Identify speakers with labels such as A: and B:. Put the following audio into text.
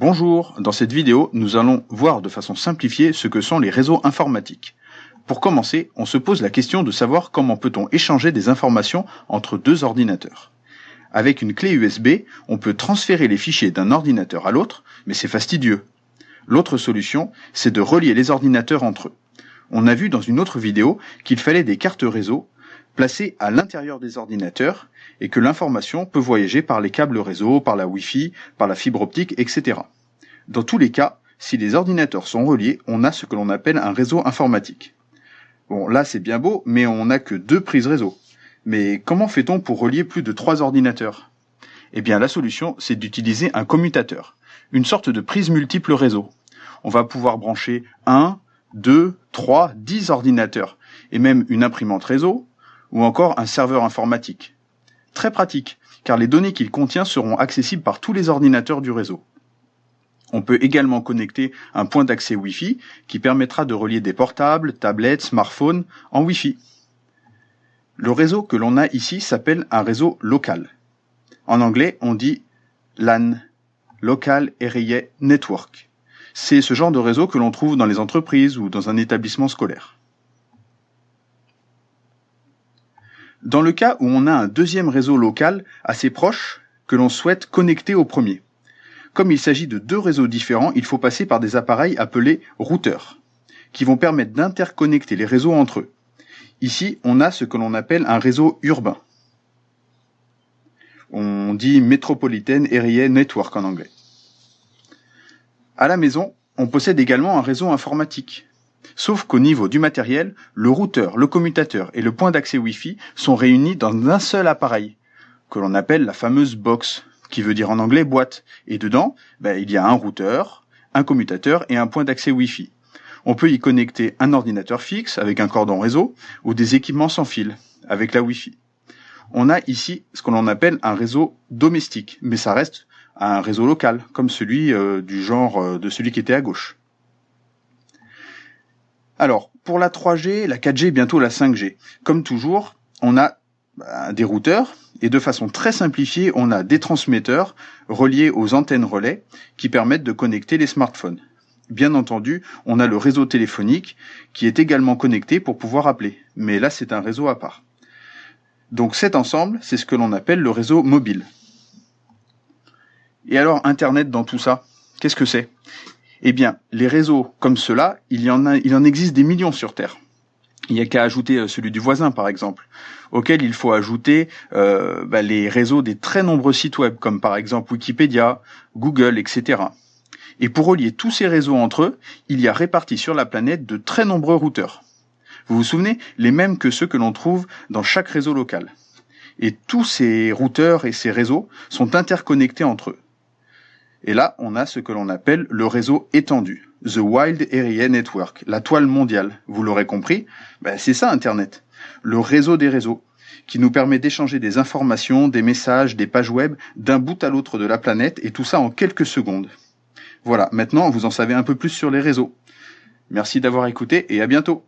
A: Bonjour, dans cette vidéo, nous allons voir de façon simplifiée ce que sont les réseaux informatiques. Pour commencer, on se pose la question de savoir comment peut-on échanger des informations entre deux ordinateurs. Avec une clé USB, on peut transférer les fichiers d'un ordinateur à l'autre, mais c'est fastidieux. L'autre solution, c'est de relier les ordinateurs entre eux. On a vu dans une autre vidéo qu'il fallait des cartes réseau placées à l'intérieur des ordinateurs et que l'information peut voyager par les câbles réseau, par la Wi-Fi, par la fibre optique, etc. Dans tous les cas, si les ordinateurs sont reliés, on a ce que l'on appelle un réseau informatique. Bon, là c'est bien beau, mais on n'a que 2 prises réseau. Mais comment fait-on pour relier plus de 3 ordinateurs? Eh bien la solution, c'est d'utiliser un commutateur, une sorte de prise multiple réseau. On va pouvoir brancher 1, 2, 3, 10 ordinateurs, et même une imprimante réseau, ou encore un serveur informatique. Très pratique, car les données qu'il contient seront accessibles par tous les ordinateurs du réseau. On peut également connecter un point d'accès Wi-Fi qui permettra de relier des portables, tablettes, smartphones en Wi-Fi. Le réseau que l'on a ici s'appelle un réseau local. En anglais, on dit LAN, Local Area Network. C'est ce genre de réseau que l'on trouve dans les entreprises ou dans un établissement scolaire. Dans le cas où on a un deuxième réseau local assez proche que l'on souhaite connecter au premier. Comme il s'agit de 2 réseaux différents, il faut passer par des appareils appelés routeurs, qui vont permettre d'interconnecter les réseaux entre eux. Ici, on a ce que l'on appelle un réseau urbain. On dit Metropolitan Area Network en anglais. À la maison, on possède également un réseau informatique. Sauf qu'au niveau du matériel, le routeur, le commutateur et le point d'accès Wi-Fi sont réunis dans un seul appareil, que l'on appelle la fameuse box, qui veut dire en anglais boîte. Et dedans, il y a un routeur, un commutateur et un point d'accès Wi-Fi. On peut y connecter un ordinateur fixe avec un cordon réseau ou des équipements sans fil avec la Wi-Fi. On a ici ce que l'on appelle un réseau domestique, mais ça reste un réseau local, comme celui du genre de celui qui était à gauche. Alors, pour la 3G, la 4G, bientôt la 5G. Comme toujours, on a des routeurs, et de façon très simplifiée, on a des transmetteurs reliés aux antennes relais qui permettent de connecter les smartphones. Bien entendu, on a le réseau téléphonique qui est également connecté pour pouvoir appeler, mais là c'est un réseau à part. Donc cet ensemble, c'est ce que l'on appelle le réseau mobile. Et alors Internet dans tout ça, qu'est-ce que c'est ? Eh bien, les réseaux comme ceux-là, il en existe des millions sur Terre. Il n'y a qu'à ajouter celui du voisin, par exemple, auquel il faut ajouter les réseaux des très nombreux sites web, comme par exemple Wikipédia, Google, etc. Et pour relier tous ces réseaux entre eux, il y a répartis sur la planète de très nombreux routeurs. Vous vous souvenez, les mêmes que ceux que l'on trouve dans chaque réseau local. Et tous ces routeurs et ces réseaux sont interconnectés entre eux. Et là, on a ce que l'on appelle le réseau étendu, The Wide Area Network, la toile mondiale. Vous l'aurez compris, c'est ça Internet, le réseau des réseaux, qui nous permet d'échanger des informations, des messages, des pages web d'un bout à l'autre de la planète, et tout ça en quelques secondes. Voilà, maintenant vous en savez un peu plus sur les réseaux. Merci d'avoir écouté et à bientôt.